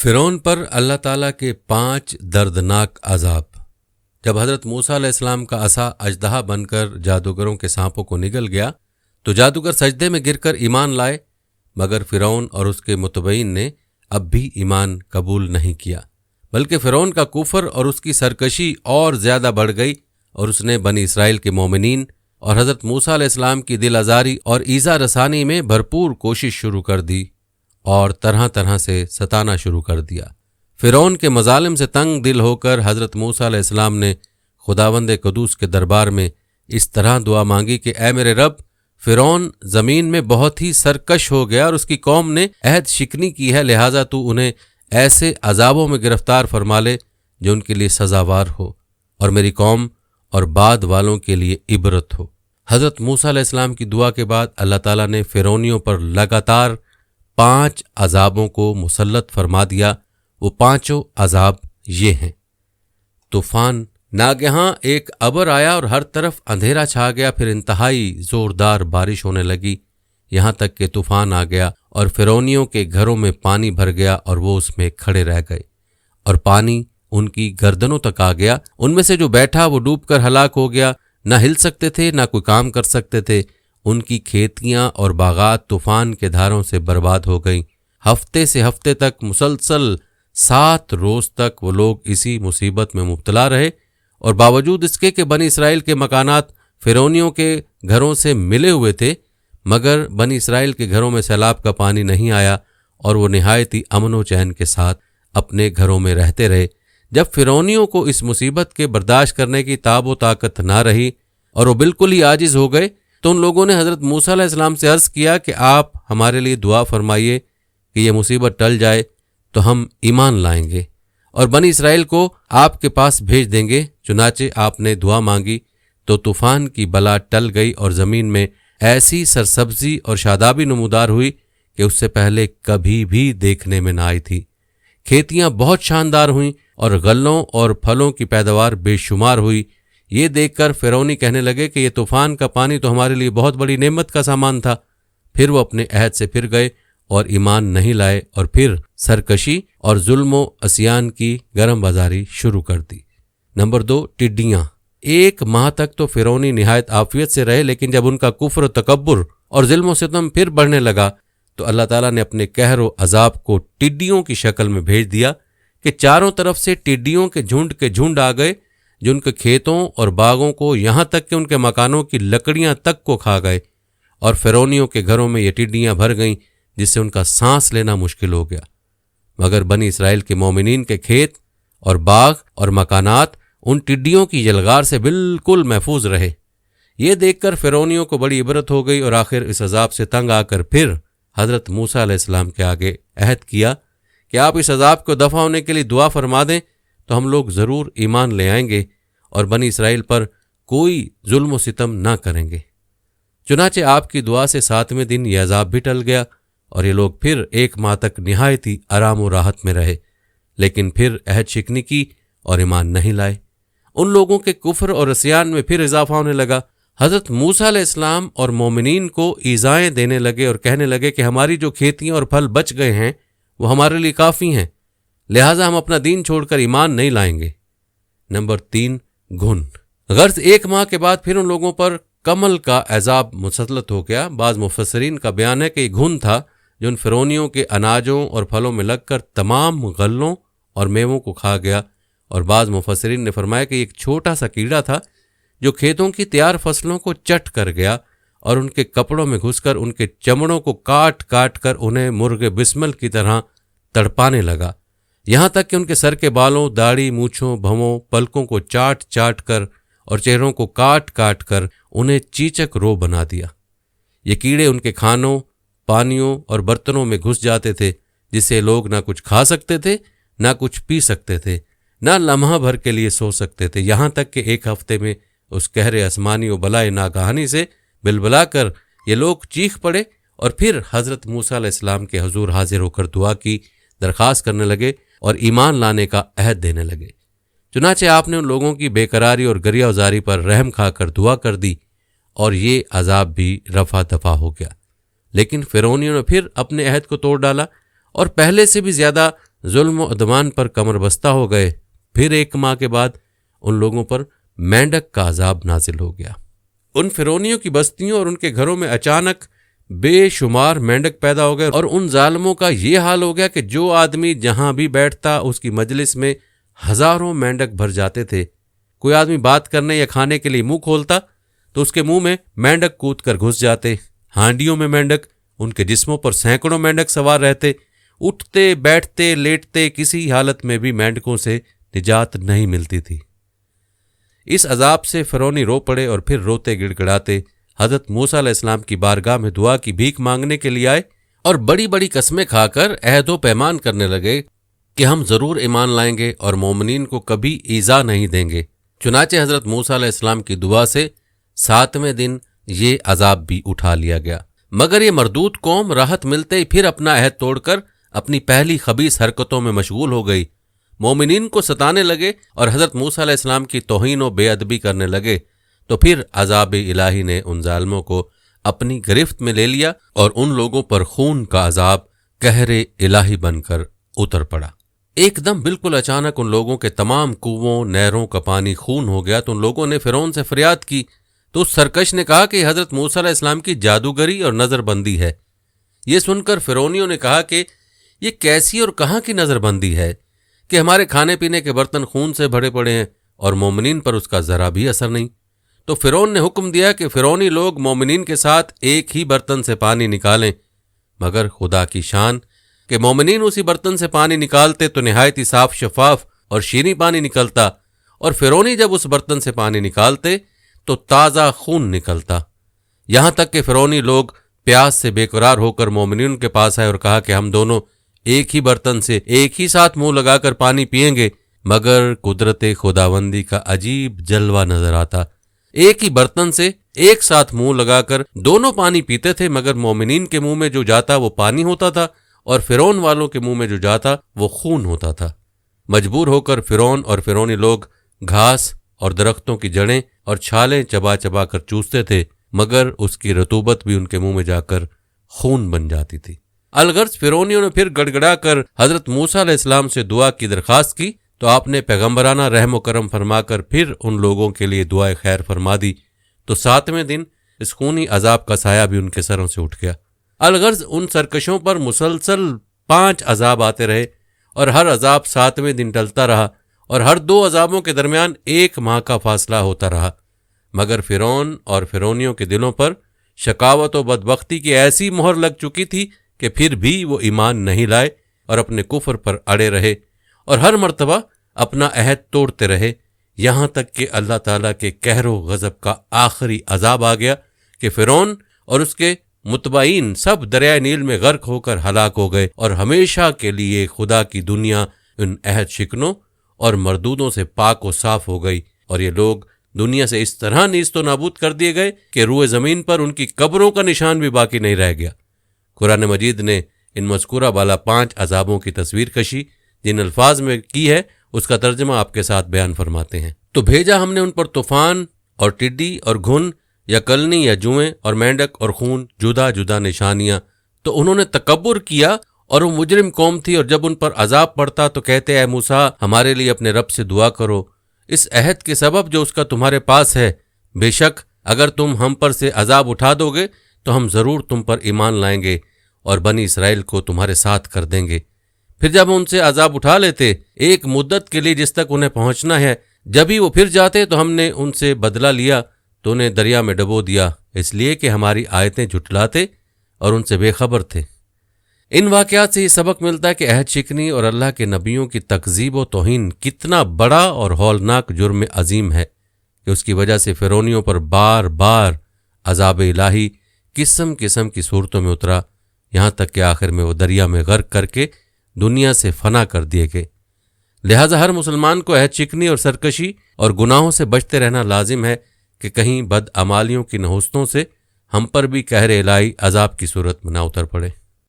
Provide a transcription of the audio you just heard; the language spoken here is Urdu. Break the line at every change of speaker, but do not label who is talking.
فرعون پر اللہ تعالیٰ کے 5 دردناک عذاب۔ جب حضرت موسیٰ علیہ السلام کا عصا اژدہا بن کر جادوگروں کے سانپوں کو نگل گیا تو جادوگر سجدے میں گر کر ایمان لائے، مگر فرعون اور اس کے متبعین نے اب بھی ایمان قبول نہیں کیا، بلکہ فرعون کا کفر اور اس کی سرکشی اور زیادہ بڑھ گئی، اور اس نے بنی اسرائیل کے مومنین اور حضرت موسیٰ علیہ السلام کی دل آزاری اور ایذا رسانی میں بھرپور کوشش شروع کر دی اور طرح طرح سے ستانا شروع کر دیا۔ فرعون کے مظالم سے تنگ دل ہو کر حضرت موسیٰ علیہ السلام نے خداوند قدوس کے دربار میں اس طرح دعا مانگی کہ اے میرے رب، فرعون زمین میں بہت ہی سرکش ہو گیا اور اس کی قوم نے عہد شکنی کی ہے، لہٰذا تو انہیں ایسے عذابوں میں گرفتار فرما لے جو ان کے لیے سزاوار ہو، اور میری قوم اور بعد والوں کے لیے عبرت ہو۔ حضرت موسیٰ علیہ السلام کی دعا کے بعد اللہ تعالیٰ نے فرعونیوں پر لگاتار 5 عذابوں کو مسلط فرما دیا۔ وہ 5 عذاب یہ ہیں۔ طوفان۔ ناگہاں ایک ابر آیا اور ہر طرف اندھیرا چھا گیا، پھر انتہائی زوردار بارش ہونے لگی، یہاں تک کہ طوفان آ گیا اور فرعونیوں کے گھروں میں پانی بھر گیا اور وہ اس میں کھڑے رہ گئے، اور پانی ان کی گردنوں تک آ گیا۔ ان میں سے جو بیٹھا وہ ڈوب کر ہلاک ہو گیا، نہ ہل سکتے تھے نہ کوئی کام کر سکتے تھے۔ ان کی کھیتیاں اور باغات طوفان کے دھاروں سے برباد ہو گئیں۔ ہفتے سے ہفتے تک مسلسل 7 روز تک وہ لوگ اسی مصیبت میں مبتلا رہے، اور باوجود اس کے کہ بنی اسرائیل کے مکانات فرعونیوں کے گھروں سے ملے ہوئے تھے، مگر بنی اسرائیل کے گھروں میں سیلاب کا پانی نہیں آیا، اور وہ نہایت ہی امن و چین کے ساتھ اپنے گھروں میں رہتے رہے۔ جب فرعونیوں کو اس مصیبت کے برداشت کرنے کی تاب و طاقت نہ رہی اور وہ بالکل ہی عاجز ہو گئے، تو ان لوگوں نے حضرت موسیٰ علیہ السلام سے عرض کیا کہ آپ ہمارے لیے دعا فرمائیے کہ یہ مصیبت ٹل جائے تو ہم ایمان لائیں گے اور بنی اسرائیل کو آپ کے پاس بھیج دیں گے۔ چنانچہ آپ نے دعا مانگی تو طوفان کی بلا ٹل گئی، اور زمین میں ایسی سرسبزی اور شادابی نمودار ہوئی کہ اس سے پہلے کبھی بھی دیکھنے میں نہ آئی تھی۔ کھیتیاں بہت شاندار ہوئیں اور غلوں اور پھلوں کی پیداوار بے شمار ہوئی۔ یہ دیکھ کر فرعونی کہنے لگے کہ یہ طوفان کا پانی تو ہمارے لیے بہت بڑی نعمت کا سامان تھا۔ پھر وہ اپنے عہد سے پھر گئے اور ایمان نہیں لائے، اور پھر سرکشی اور ظلم و عصیان کی گرم بازاری شروع کر دی۔ نمبر 2، ٹڈیاں۔ 1 ماہ تک تو فرعونی نہایت عافیت سے رہے، لیکن جب ان کا کفر و تکبر اور ظلم و ستم پھر بڑھنے لگا تو اللہ تعالیٰ نے اپنے قہر و عذاب کو ٹڈیوں کی شکل میں بھیج دیا کہ چاروں طرف سے ٹڈیوں کے جھنڈ آ گئے، جو ان کے کھیتوں اور باغوں کو، یہاں تک کہ ان کے مکانوں کی لکڑیاں تک کو کھا گئے، اور فرعونیوں کے گھروں میں یہ ٹڈیاں بھر گئیں جس سے ان کا سانس لینا مشکل ہو گیا۔ مگر بنی اسرائیل کے مومنین کے کھیت اور باغ اور مکانات ان ٹڈیوں کی یلغار سے بالکل محفوظ رہے۔ یہ دیکھ کر فرعونیوں کو بڑی عبرت ہو گئی، اور آخر اس عذاب سے تنگ آ کر پھر حضرت موسیٰ علیہ السلام کے آگے عہد کیا کہ آپ اس عذاب کو دفع ہونے کے لیے دعا فرما دیں تو ہم لوگ ضرور ایمان لے آئیں گے اور بنی اسرائیل پر کوئی ظلم و ستم نہ کریں گے۔ چنانچہ آپ کی دعا سے 7ویں دن یہ عذاب بھی ٹل گیا، اور یہ لوگ پھر 1 ماہ تک نہایت ہی آرام و راحت میں رہے، لیکن پھر عہد شکنی کی اور ایمان نہیں لائے۔ ان لوگوں کے کفر اور عصیان میں پھر اضافہ ہونے لگا۔ حضرت موسیٰ علیہ السلام اور مومنین کو ایذائیں دینے لگے اور کہنے لگے کہ ہماری جو کھیتیاں اور پھل بچ گئے ہیں وہ ہمارے لیے کافی ہیں، لہٰذا ہم اپنا دین چھوڑ کر ایمان نہیں لائیں گے۔ نمبر 3، گھن۔ غرض 1 ماہ کے بعد پھر ان لوگوں پر کمل کا عذاب مسلط ہو گیا۔ بعض مفسرین کا بیان ہے کہ یہ گھن تھا جو ان فرعونیوں کے اناجوں اور پھلوں میں لگ کر تمام غلوں اور میووں کو کھا گیا، اور بعض مفسرین نے فرمایا کہ ایک چھوٹا سا کیڑا تھا جو کھیتوں کی تیار فصلوں کو چٹ کر گیا اور ان کے کپڑوں میں گھس کر ان کے چمڑوں کو کاٹ کاٹ کر انہیں مرغ بسمل کی طرح تڑپانے لگا، یہاں تک کہ ان کے سر کے بالوں، داڑھی، مونچھوں، بھووں، پلکوں کو چاٹ چاٹ کر اور چہروں کو کاٹ کاٹ کر انہیں چیچک رو بنا دیا۔ یہ کیڑے ان کے کھانوں، پانیوں اور برتنوں میں گھس جاتے تھے، جس سے لوگ نہ کچھ کھا سکتے تھے، نہ کچھ پی سکتے تھے، نہ لمحہ بھر کے لیے سو سکتے تھے، یہاں تک کہ 1 ہفتے میں اس قہر آسمانی و بلائے ناگہانی سے بلبلا کر یہ لوگ چیخ پڑے، اور پھر حضرت موسیٰ علیہ السلام کے حضور حاضر ہو کر دعا کی، درخواست کرنے لگے اور ایمان لانے کا عہد دینے لگے۔ چنانچہ آپ نے ان لوگوں کی بے قراری اور گریہ وزاری پر رحم کھا کر دعا کر دی، اور یہ عذاب بھی رفع دفع ہو گیا۔ لیکن فرعونیوں نے پھر اپنے عہد کو توڑ ڈالا اور پہلے سے بھی زیادہ ظلم و عدوان پر کمر بستہ ہو گئے۔ پھر 1 ماہ کے بعد ان لوگوں پر مینڈک کا عذاب نازل ہو گیا۔ ان فرعونیوں کی بستیوں اور ان کے گھروں میں اچانک بے شمار مینڈک پیدا ہو گئے، اور ان ظالموں کا یہ حال ہو گیا کہ جو آدمی جہاں بھی بیٹھتا اس کی مجلس میں ہزاروں مینڈک بھر جاتے تھے۔ کوئی آدمی بات کرنے یا کھانے کے لیے منہ کھولتا تو اس کے منہ میں مینڈک کود کر گھس جاتے۔ ہانڈیوں میں مینڈک، ان کے جسموں پر سینکڑوں مینڈک سوار رہتے۔ اٹھتے بیٹھتے لیٹتے کسی حالت میں بھی مینڈکوں سے نجات نہیں ملتی تھی۔ اس عذاب سے فرعونی رو پڑے اور پھر روتے گڑ گڑاتے حضرت موسیٰ علیہ السلام کی بارگاہ میں دعا کی بھیک مانگنے کے لیے آئے، اور بڑی بڑی قسمیں کھا کر عہد و پیمان کرنے لگے کہ ہم ضرور ایمان لائیں گے اور مومنین کو کبھی ایذا نہیں دیں گے۔ چنانچہ حضرت موسیٰ علیہ السلام کی دعا سے 7ویں دن یہ عذاب بھی اٹھا لیا گیا، مگر یہ مردود قوم راحت ملتے ہی پھر اپنا عہد توڑ کر اپنی پہلی خبیث حرکتوں میں مشغول ہو گئی۔ مومنین کو ستانے لگے اور حضرت موسیٰ علیہ السلام کی توہین و بے ادبی کرنے لگے، تو پھر عذاب الہی نے ان ظالموں کو اپنی گرفت میں لے لیا اور ان لوگوں پر خون کا عذاب قہر الہی بن کر اتر پڑا۔ ایک دم بالکل اچانک ان لوگوں کے تمام کنووں نہروں کا پانی خون ہو گیا، تو ان لوگوں نے فرعون سے فریاد کی، تو اس سرکش نے کہا کہ یہ حضرت موسیٰ علیہ السلام کی جادوگری اور نظر بندی ہے۔ یہ سن کر فرعونیوں نے کہا کہ یہ کیسی اور کہاں کی نظر بندی ہے کہ ہمارے کھانے پینے کے برتن خون سے بھرے پڑے ہیں اور مومنین پر اس کا ذرا بھی اثر نہیں۔ تو فرعون نے حکم دیا کہ فرعونی لوگ مومنین کے ساتھ ایک ہی برتن سے پانی نکالیں، مگر خدا کی شان کہ مومنین اسی برتن سے پانی نکالتے تو نہایت ہی صاف شفاف اور شیریں پانی نکلتا، اور فرعونی جب اس برتن سے پانی نکالتے تو تازہ خون نکلتا۔ یہاں تک کہ فرعونی لوگ پیاس سے بے قرار ہو کر مومنین کے پاس آئے اور کہا کہ ہم دونوں ایک ہی برتن سے ایک ہی ساتھ منہ لگا کر پانی پئیں گے، مگر قدرت خداوندی کا عجیب جلوہ نظر آتا۔ ایک ہی برتن سے ایک ساتھ منہ لگا کر دونوں پانی پیتے تھے، مگر مومنین کے منہ میں جو جاتا وہ پانی ہوتا تھا اور فرعون والوں کے منہ میں جو جاتا وہ خون ہوتا تھا۔ مجبور ہو کر فرعون اور فرعونی لوگ گھاس اور درختوں کی جڑیں اور چھالیں چبا چبا کر چوستے تھے، مگر اس کی رطوبت بھی ان کے منہ میں جا کر خون بن جاتی تھی۔ الغرض فرعونیوں نے پھر گڑ گڑا کر حضرت موسیٰ علیہ السلام سے دعا کی درخواست کی، تو آپ نے پیغمبرانہ رحم و کرم فرما کر پھر ان لوگوں کے لیے دعائے خیر فرما دی، تو 7ویں دن اس خونی عذاب کا سایہ بھی ان کے سروں سے اٹھ گیا۔ الغرض ان سرکشوں پر مسلسل 5 عذاب آتے رہے، اور ہر عذاب 7ویں دن ٹلتا رہا، اور ہر 2 عذابوں کے درمیان 1 ماہ کا فاصلہ ہوتا رہا، مگر فرعون اور فرعونیوں کے دلوں پر شقاوت و بدبختی کی ایسی مہر لگ چکی تھی کہ پھر بھی وہ ایمان نہیں لائے اور اپنے کفر پر اڑے رہے، اور ہر مرتبہ اپنا عہد توڑتے رہے، یہاں تک کہ اللہ تعالیٰ کے قہر و غضب کا آخری عذاب آ گیا کہ فرعون اور اس کے متبعین سب دریائے نیل میں غرق ہو کر ہلاک ہو گئے، اور ہمیشہ کے لیے خدا کی دنیا ان عہد شکنوں اور مردودوں سے پاک و صاف ہو گئی، اور یہ لوگ دنیا سے اس طرح نیست و نابود کر دیے گئے کہ روئے زمین پر ان کی قبروں کا نشان بھی باقی نہیں رہ گیا۔ قرآن مجید نے ان مذکورہ بالا 5 عذابوں کی تصویر کشی جن الفاظ میں کی ہے اس کا ترجمہ آپ کے ساتھ بیان فرماتے ہیں۔ تو بھیجا ہم نے ان پر طوفان اور ٹڈی اور گھن یا کلنی یا جوئیں اور مینڈک اور خون، جدا جدا نشانیاں، تو انہوں نے تکبر کیا اور وہ مجرم قوم تھی، اور جب ان پر عذاب پڑتا تو کہتے اے موسیٰ ہمارے لیے اپنے رب سے دعا کرو اس عہد کے سبب جو اس کا تمہارے پاس ہے، بے شک اگر تم ہم پر سے عذاب اٹھا دو گے تو ہم ضرور تم پر ایمان لائیں گے اور بنی اسرائیل کو تمہارے ساتھ کر دیں گے۔ پھر جب ان سے عذاب اٹھا لیتے ایک مدت کے لیے جس تک انہیں پہنچنا ہے، جب ہی وہ پھر جاتے تو ہم نے ان سے بدلہ لیا تو انہیں دریا میں ڈبو دیا، اس لیے کہ ہماری آیتیں جھٹلاتے اور ان سے بے خبر تھے۔ ان واقعات سے یہ سبق ملتا ہے کہ عہد شکنی اور اللہ کے نبیوں کی تکذیب و توہین کتنا بڑا اور ہولناک جرم عظیم ہے کہ اس کی وجہ سے فرعونیوں پر بار بار عذاب الہی قسم قسم کی صورتوں میں اترا، یہاں تک کہ آخر میں وہ دریا میں غرق کر کے دنیا سے فنا کر دیے گئے۔ لہٰذا ہر مسلمان کو عہد شکنی اور سرکشی اور گناہوں سے بچتے رہنا لازم ہے کہ کہیں بدعمالیوں کی نحوستوں سے ہم پر بھی قہر الہی عذاب کی صورت میں نہ اتر پڑے۔